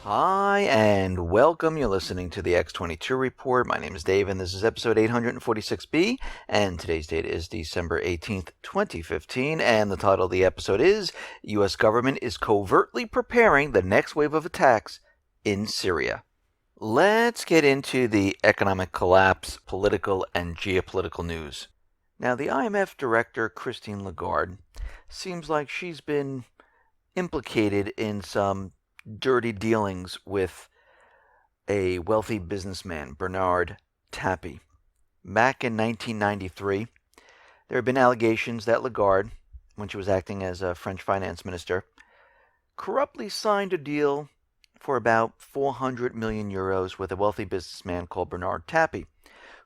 Hi, and welcome. You're listening to the X22 Report. My name is Dave, and this is episode 846B, and today's date is December 18th, 2015, and the title of the episode is U.S. Government is Covertly Preparing the Next Wave of Attacks in Syria. Let's get into the economic collapse, political, and geopolitical news. Now, the IMF director, Christine Legarde, seems like she's been implicated in some dirty dealings with a wealthy businessman, Bernard Tapie. Back in 1993, there had been allegations that Lagarde, when she was acting as a French finance minister, corruptly signed a deal for about 400 million euros with a wealthy businessman called Bernard Tapie,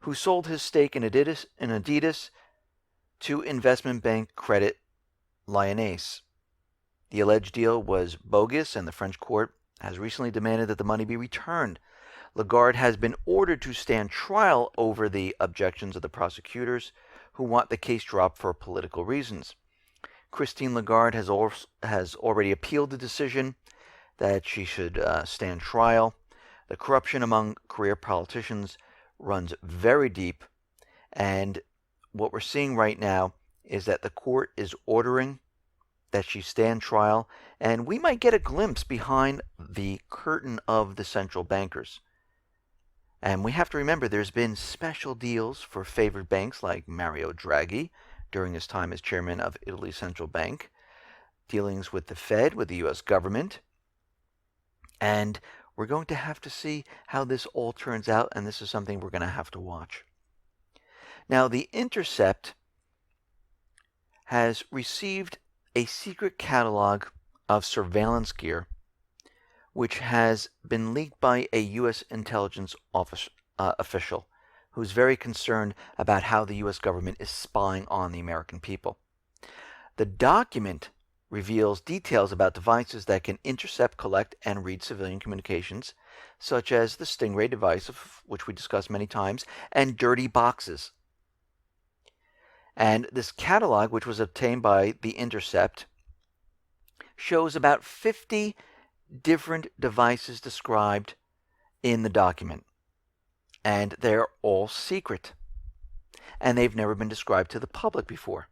who sold his stake in Adidas to investment bank Credit Lyonnais. The alleged deal was bogus, and the French court has recently demanded that the money be returned. Lagarde has been ordered to stand trial over the objections of the prosecutors, who want the case dropped for political reasons. Christine Legarde has already appealed the decision that she should stand trial. The corruption among career politicians runs very deep, and what we're seeing right now is that the court is ordering that she stand trial, and we might get a glimpse behind the curtain of the central bankers. And we have to remember there's been special deals for favored banks like Mario Draghi during his time as chairman of Italy's central bank, dealings with the Fed, with the U.S. government, and we're going to have to see how this all turns out, and this is something we're going to have to watch. Now, the Intercept has received a secret catalog of surveillance gear, which has been leaked by a U.S. intelligence official who's very concerned about how the U.S. government is spying on the American people. The document reveals details about devices that can intercept, collect, and read civilian communications, such as the Stingray device, of which we discussed many times, and dirty boxes. And this catalog, which was obtained by the Intercept, shows about 50 different devices described in the document. And they're all secret. And they've never been described to the public before.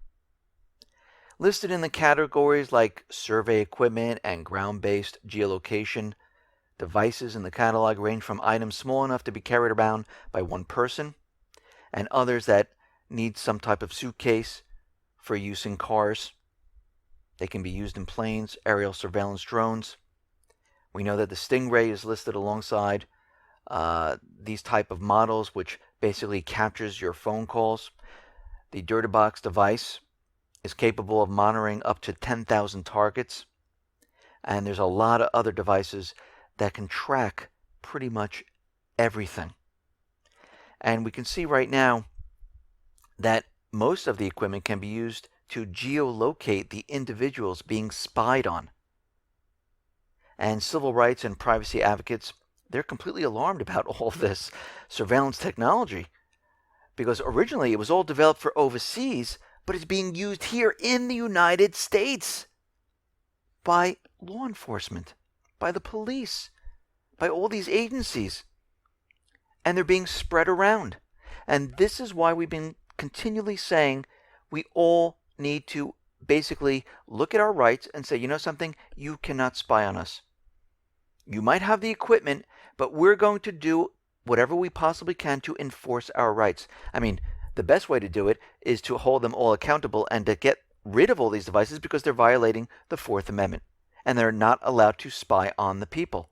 Listed in the categories like survey equipment and ground-based geolocation, devices in the catalog range from items small enough to be carried around by one person, and others that need some type of suitcase for use in cars. They can be used in planes, aerial surveillance drones. We know that the Stingray is listed alongside these type of models, which basically captures your phone calls. The Dirty Box device is capable of monitoring up to 10,000 targets. And there's a lot of other devices that can track pretty much everything. And we can see right now that most of the equipment can be used to geolocate the individuals being spied on. And civil rights and privacy advocates, they're completely alarmed about all this surveillance technology, because originally it was all developed for overseas, but it's being used here in the United States by law enforcement, by the police, by all these agencies. And they're being spread around. And this is why we've been continually saying we all need to basically look at our rights and say, you know something, you cannot spy on us. You might have the equipment, but we're going to do whatever we possibly can to enforce our rights. I mean, the best way to do it is to hold them all accountable and to get rid of all these devices because they're violating the Fourth Amendment. And they're not allowed to spy on the people.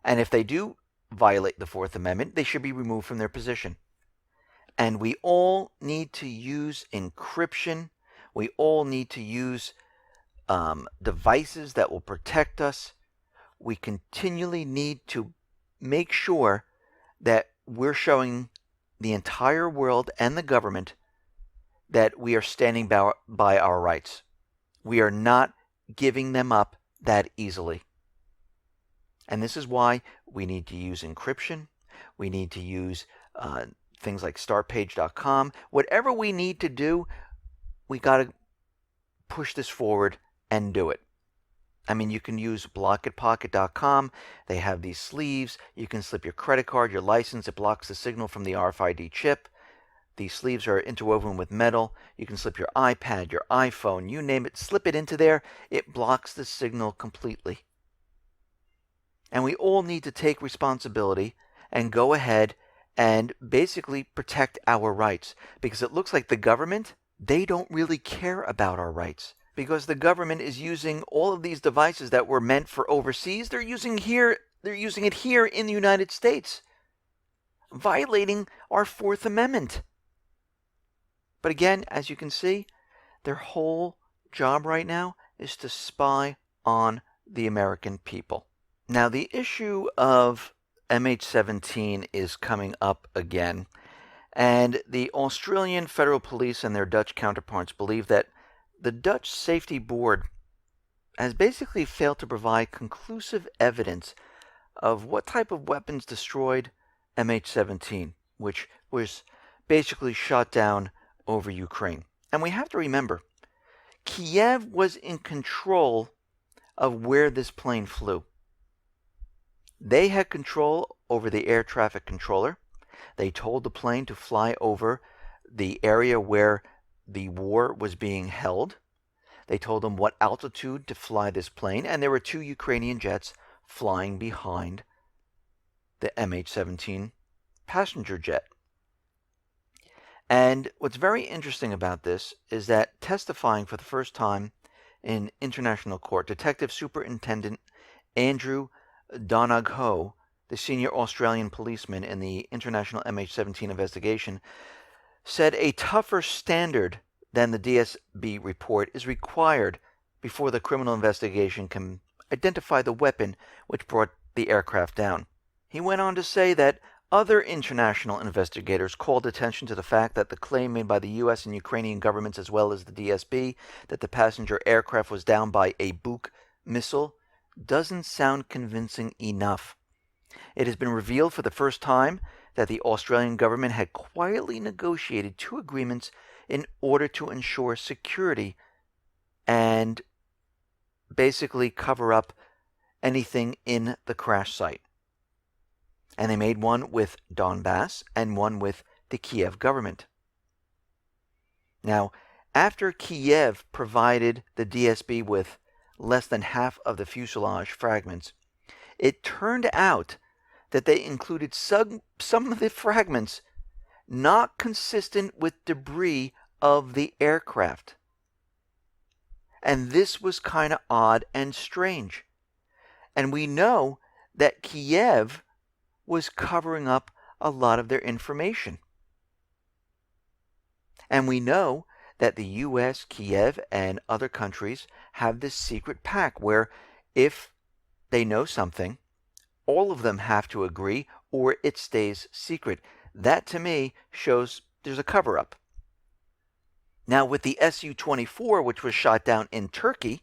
And if they do violate the Fourth Amendment, they should be removed from their position. And we all need to use encryption. We all need to use devices that will protect us. We continually need to make sure that we're showing the entire world and the government that we are standing by our rights. We are not giving them up that easily. And this is why we need to use encryption. We need to use things like startpage.com. Whatever we need to do, we got to push this forward and do it. I mean, you can use blockitpocket.com. They have these sleeves. You can slip your credit card, your license. It blocks the signal from the RFID chip. These sleeves are interwoven with metal. You can slip your iPad, your iPhone, you name it, slip it into there. It blocks the signal completely. And we all need to take responsibility and go ahead and basically protect our rights. Because it looks like the government, they don't really care about our rights. Because the government is using all of these devices that were meant for overseas. They're using it here in the United States, violating our Fourth Amendment. But again, as you can see, their whole job right now is to spy on the American people. Now, the issue of MH17 is coming up again, and the Australian Federal Police and their Dutch counterparts believe that the Dutch Safety Board has basically failed to provide conclusive evidence of what type of weapons destroyed MH17, which was basically shot down over Ukraine. And we have to remember, Kiev was in control of where this plane flew. They had control over the air traffic controller. They told the plane to fly over the area where the war was being held. They told them what altitude to fly this plane, and there were 2 Ukrainian jets flying behind the MH17 passenger jet. And what's very interesting about this is that testifying for the first time in international court, Detective Superintendent Andrew Donaghue, the senior Australian policeman in the international MH17 investigation, said a tougher standard than the DSB report is required before the criminal investigation can identify the weapon which brought the aircraft down. He went on to say that other international investigators called attention to the fact that the claim made by the U.S. and Ukrainian governments, as well as the DSB, that the passenger aircraft was down by a Buk missile doesn't sound convincing enough. It has been revealed for the first time that the Australian government had quietly negotiated 2 agreements in order to ensure security and basically cover up anything in the crash site. And they made one with Donbass and one with the Kiev government. Now, after Kiev provided the DSB with less than half of the fuselage fragments, it turned out that they included some of the fragments not consistent with debris of the aircraft. And this was kind of odd and strange. And we know that Kiev was covering up a lot of their information. And we know that the U.S., Kiev, and other countries have this secret pact where if they know something, all of them have to agree or it stays secret. That, to me, shows there's a cover-up. Now, with the Su-24, which was shot down in Turkey,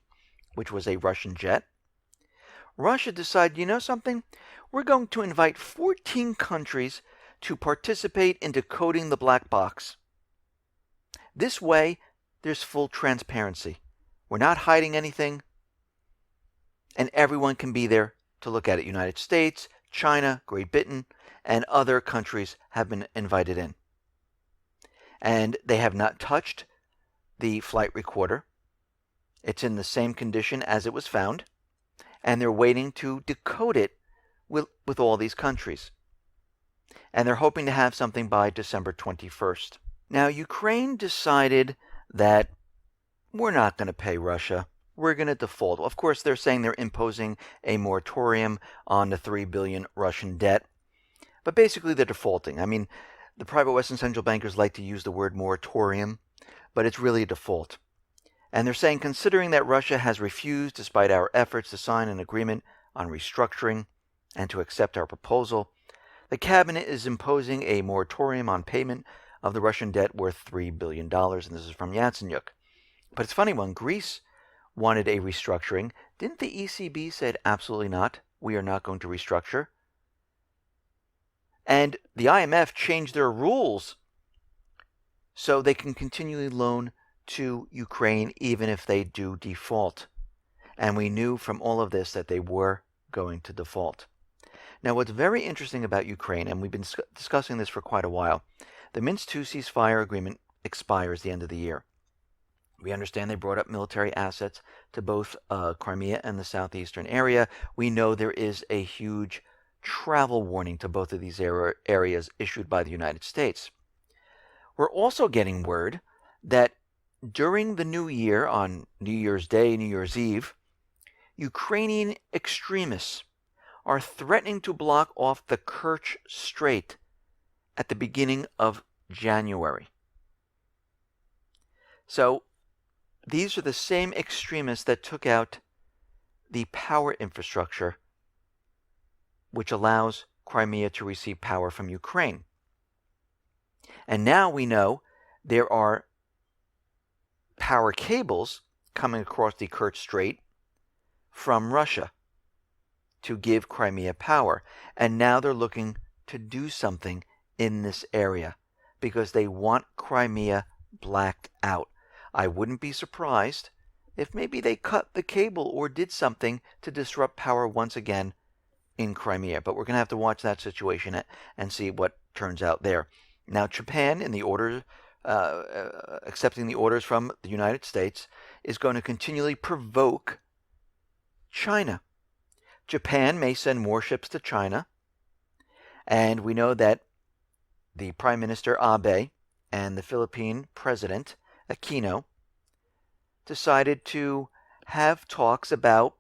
which was a Russian jet, Russia decided, you know something? We're going to invite 14 countries to participate in decoding the black box. This way, there's full transparency. We're not hiding anything, and everyone can be there to look at it. United States, China, Great Britain, and other countries have been invited in. And they have not touched the flight recorder. It's in the same condition as it was found, and they're waiting to decode it with all these countries. And they're hoping to have something by December 21st. Now, Ukraine decided that we're not going to pay Russia. We're going to default. Of course, they're saying they're imposing a moratorium on the $3 billion Russian debt. But basically, they're defaulting. I mean, the private Western central bankers like to use the word moratorium, but it's really a default. And they're saying, considering that Russia has refused, despite our efforts, to sign an agreement on restructuring and to accept our proposal, the cabinet is imposing a moratorium on payment of the Russian debt worth $3 billion. And this is from Yatsenyuk. But it's funny, when Greece wanted a restructuring, didn't the ECB say absolutely not? We are not going to restructure. And the IMF changed their rules so they can continually loan to Ukraine even if they do default. And we knew from all of this that they were going to default. Now, what's very interesting about Ukraine, and we've been discussing this for quite a while, the Minsk II ceasefire agreement expires the end of the year. We understand they brought up military assets to both Crimea and the southeastern area. We know there is a huge travel warning to both of these areas issued by the United States. We're also getting word that during the new year, on New Year's Day, New Year's Eve, Ukrainian extremists are threatening to block off the Kerch Strait at the beginning of January. So these are the same extremists that took out the power infrastructure which allows Crimea to receive power from Ukraine. And now we know there are power cables coming across the Kerch Strait from Russia to give Crimea power. And now they're looking to do something in this area because they want Crimea blacked out. I wouldn't be surprised if maybe they cut the cable or did something to disrupt power once again in Crimea. But we're going to have to watch that situation and see what turns out there. Now, Japan, in the order, accepting the orders from the United States, is going to continually provoke China. Japan may send warships to China, and we know that the Prime Minister Abe and the Philippine President Aquino decided to have talks about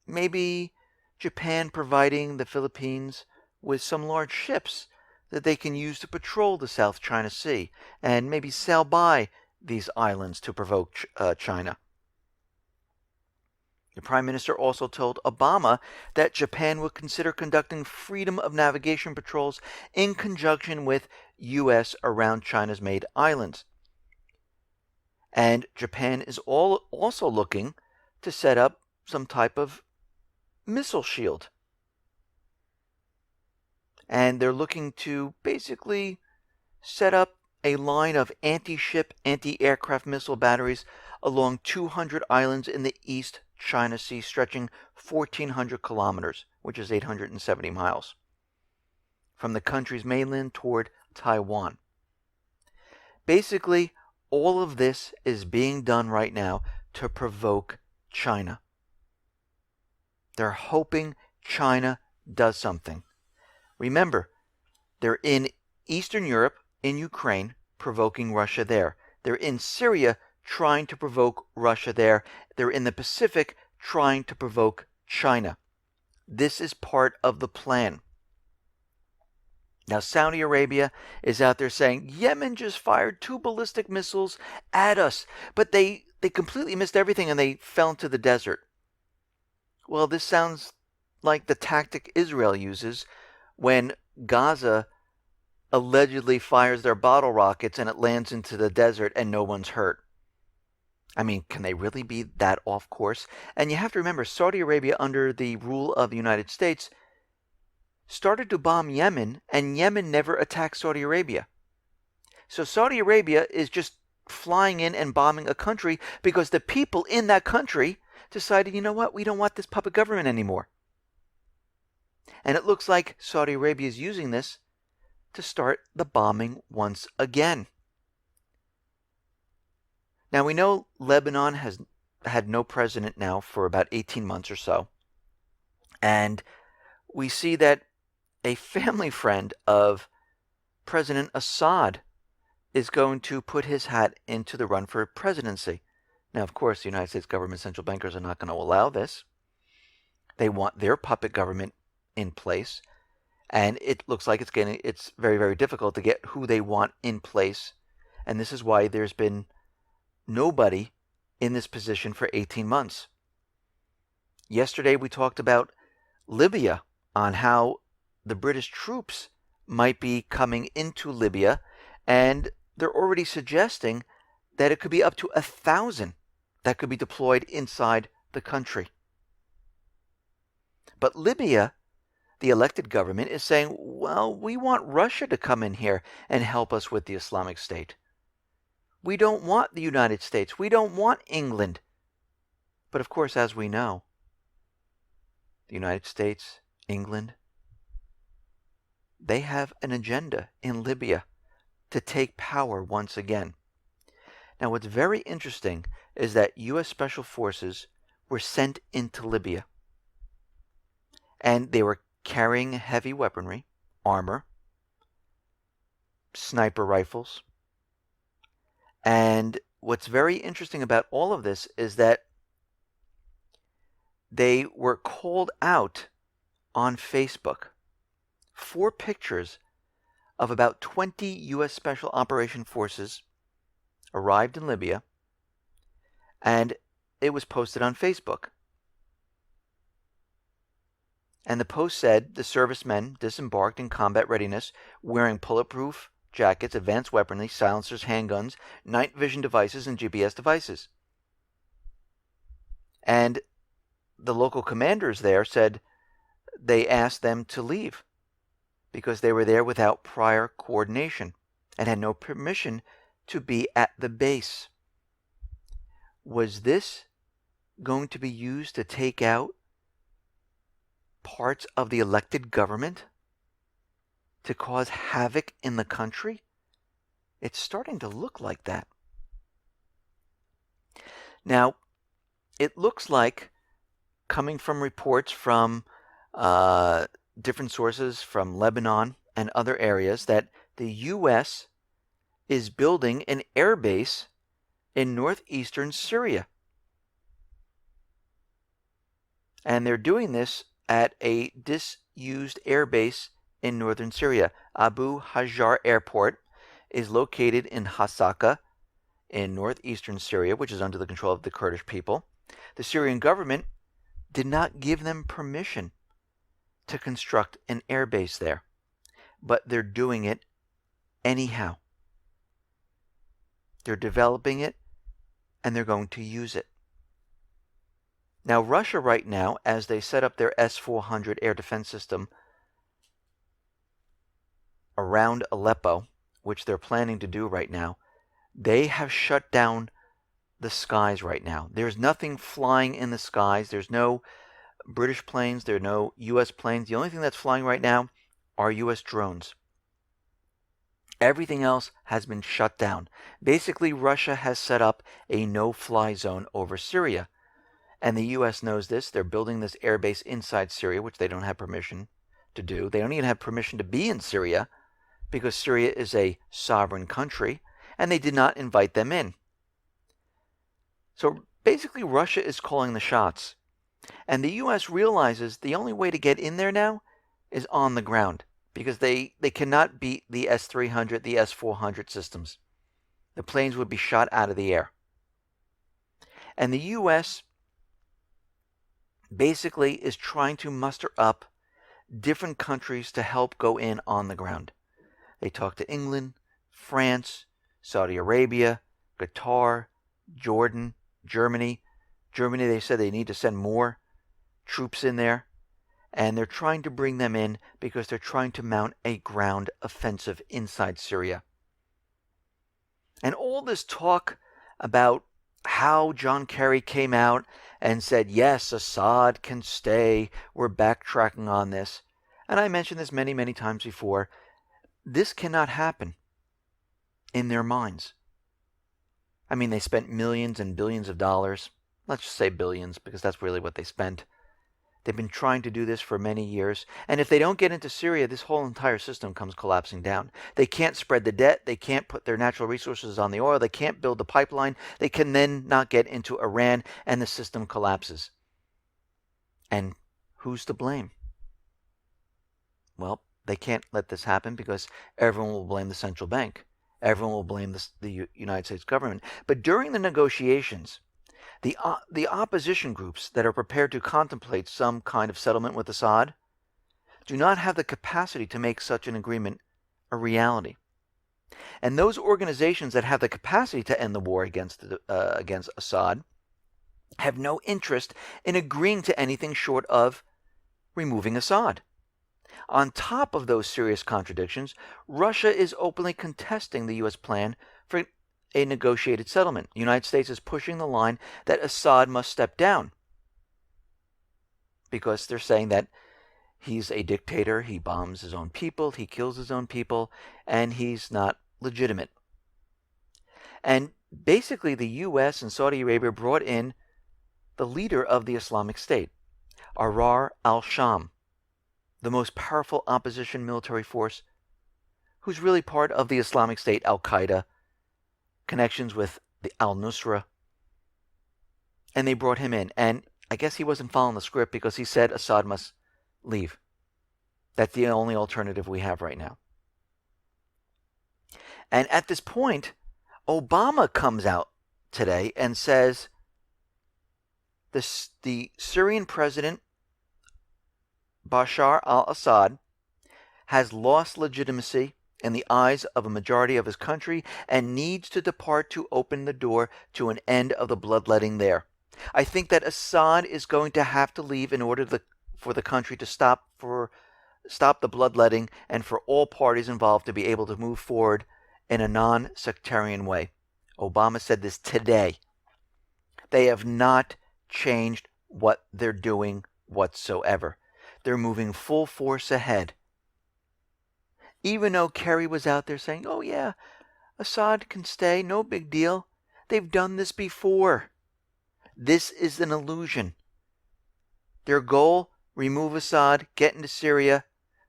maybe Japan providing the Philippines with some large ships that they can use to patrol the South China Sea and maybe sail by these islands to provoke China. The Prime Minister also told Obama that Japan would consider conducting freedom of navigation patrols in conjunction with U.S. around China's made islands. And Japan is also looking to set up some type of missile shield. And they're looking to basically set up a line of anti-ship, anti-aircraft missile batteries along 200 islands in the East China Sea, stretching 1,400 kilometers, which is 870 miles, from the country's mainland toward Taiwan. Basically, all of this is being done right now to provoke China. They're hoping China does something. Remember, they're in Eastern Europe, in Ukraine, provoking Russia there. They're in Syria, trying to provoke Russia there. They're in the Pacific, trying to provoke China. This is part of the plan. Now, Saudi Arabia is out there saying, Yemen just fired 2 ballistic missiles at us, but they completely missed everything and they fell into the desert. Well, this sounds like the tactic Israel uses when Gaza allegedly fires their bottle rockets and it lands into the desert and no one's hurt. I mean, can they really be that off course? And you have to remember, Saudi Arabia, under the rule of the United States, started to bomb Yemen, and Yemen never attacked Saudi Arabia. So Saudi Arabia is just flying in and bombing a country because the people in that country decided, you know what, we don't want this puppet government anymore. And it looks like Saudi Arabia is using this to start the bombing once again. Now, we know Lebanon has had no president now for about 18 months or so. And we see that a family friend of President Assad is going to put his hat into the run for presidency. Now, of course, the United States government central bankers are not going to allow this. They want their puppet government in place. And it looks like it's very, very difficult to get who they want in place. And this is why there's been nobody in this position for 18 months. Yesterday we talked about Libya, on how the British troops might be coming into Libya, and they're already suggesting that it could be up to 1,000 that could be deployed inside the country. But Libya, the elected government, is saying, well, we want Russia to come in here and help us with the Islamic State. We don't want the United States. We don't want England But of course, as we know, the United States, England, they have an agenda in Libya to take power once again. Now, what's very interesting is that U.S. Special Forces were sent into Libya, and they were carrying heavy weaponry, armor, sniper rifles. And what's very interesting about all of this is that they were called out on Facebook. 4 pictures of about 20 U.S. Special Operation Forces arrived in Libya, and it was posted on Facebook. And the post said the servicemen disembarked in combat readiness, wearing bulletproof jackets, advanced weaponry, silencers, handguns, night vision devices, and GPS devices. And the local commanders there said they asked them to leave because they were there without prior coordination and had no permission to be at the base. Was this going to be used to take out parts of the elected government, to cause havoc in the country? It's starting to look like that. Now, it looks like, coming from reports from different sources from Lebanon and other areas, that the U.S. is building an airbase in northeastern Syria. And they're doing this at a disused airbase in northern Syria. Abu Hajar Airport is located in Hasaka in northeastern Syria, which is under the control of the Kurdish people. The Syrian government did not give them permission to construct an airbase there, but they're doing it anyhow. They're developing it, and they're going to use it. Now, Russia right now, as they set up their S-400 air defense system around Aleppo, which they're planning to do right now, they have shut down the skies right now. There's nothing flying in the skies. There's no British planes. There are no U.S. planes. The only thing that's flying right now are U.S. drones. Everything else has been shut down. Basically, Russia has set up a no-fly zone over Syria. And the U.S. knows this. They're building this airbase inside Syria, which they don't have permission to do. They don't even have permission to be in Syria because Syria is a sovereign country, and they did not invite them in. So basically, Russia is calling the shots. And the U.S. realizes the only way to get in there now is on the ground, because they cannot beat the S-300, the S-400 systems. The planes would be shot out of the air. And the U.S. basically is trying to muster up different countries to help go in on the ground. They talk to England, France, Saudi Arabia, Qatar, Jordan, Germany. Germany, they said they need to send more troops in there. And they're trying to bring them in because they're trying to mount a ground offensive inside Syria. And all this talk about how John Kerry came out and said, yes, Assad can stay. We're backtracking on this. And I mentioned this many, many times before. This cannot happen in their minds. I mean, they spent millions and billions of dollars. Let's just say billions, because that's really what they spent. They've been trying to do this for many years. And if they don't get into Syria, this whole entire system comes collapsing down. They can't spread the debt. They can't put their natural resources on the oil. They can't build the pipeline. They can then not get into Iran, and the system collapses. And who's to blame? Well, they can't let this happen because everyone will blame the central bank. Everyone will blame the United States government. But during the negotiations, the opposition groups that are prepared to contemplate some kind of settlement with Assad do not have the capacity to make such an agreement a reality. And those organizations that have the capacity to end the war against Assad have no interest in agreeing to anything short of removing Assad. On top of those serious contradictions, Russia is openly contesting the U.S. plan for a negotiated settlement. The United States is pushing the line that Assad must step down because they're saying that he's a dictator, he bombs his own people, he kills his own people, and he's not legitimate. And basically, the U.S. and Saudi Arabia brought in the leader of the Islamic State, Ahrar al-Sham, the most powerful opposition military force, who's really part of the Islamic State, Al-Qaeda, connections with the al-Nusra. And they brought him in. And I guess he wasn't following the script because he said Assad must leave. That's the only alternative we have right now. And at this point, Obama comes out today and says the Syrian president, Bashar al-Assad, has lost legitimacy in the eyes of a majority of his country and needs to depart to open the door to an end of the bloodletting there. I think that Assad is going to have to leave in order for the country to stop the bloodletting and for all parties involved to be able to move forward in a non-sectarian way. Obama said this today. They have not changed what they're doing whatsoever. They're moving full force ahead. Even though Kerry was out there saying, oh yeah, Assad can stay, no big deal. They've done this before. This is an illusion. Their goal, remove Assad, get into Syria,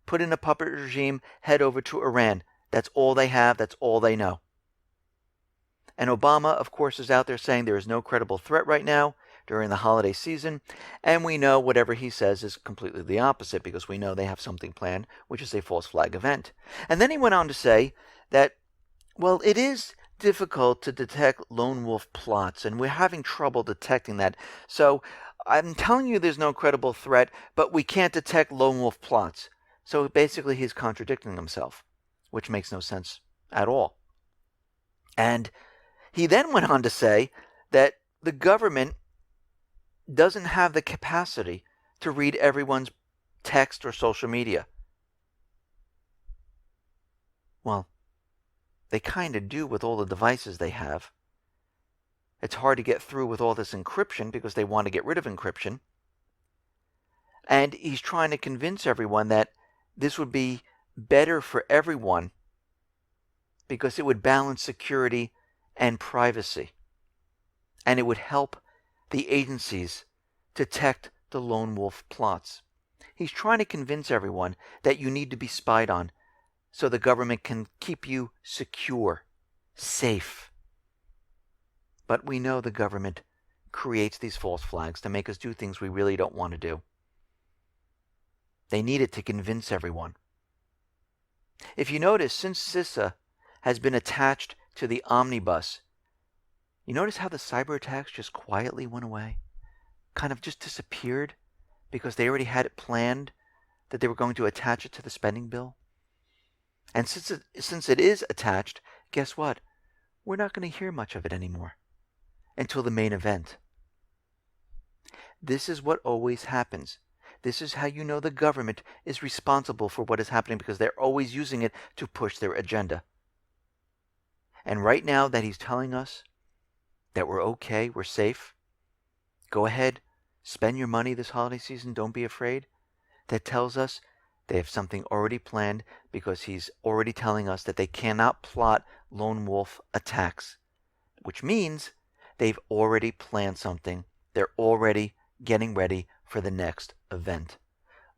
put in a puppet regime, head over to Iran. That's all they have. That's all they know. And Obama, of course, is out there saying there is no credible threat right now during the holiday season. And we know whatever he says is completely the opposite because we know they have something planned, which is a false flag event. And then he went on to say that, well, it is difficult to detect lone wolf plots, and we're having trouble detecting that. So I'm telling you there's no credible threat, but we can't detect lone wolf plots. So basically he's contradicting himself, which makes no sense at all. And he then went on to say that the government doesn't have the capacity to read everyone's text or social media. Well, they kind of do with all the devices they have. It's hard to get through with all this encryption because they want to get rid of encryption. And he's trying to convince everyone that this would be better for everyone because it would balance security and privacy. And it would help the agencies detect the lone wolf plots. He's trying to convince everyone that you need to be spied on so the government can keep you secure, safe. But we know the government creates these false flags to make us do things we really don't want to do. They need it to convince everyone. If you notice, since CISA has been attached to the omnibus, you notice how the cyber attacks just quietly went away? Kind of just disappeared because they already had it planned that they were going to attach it to the spending bill? And since it is attached, guess what? We're not going to hear much of it anymore until the main event. This is what always happens. This is how you know the government is responsible for what is happening because they're always using it to push their agenda. And right now that he's telling us that we're okay, we're safe, go ahead, spend your money this holiday season, don't be afraid. That tells us they have something already planned because he's already telling us that they cannot plot lone wolf attacks, which means they've already planned something. They're already getting ready for the next event.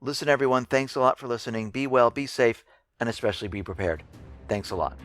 Listen, everyone, thanks a lot for listening. Be well, be safe, and especially be prepared. Thanks a lot.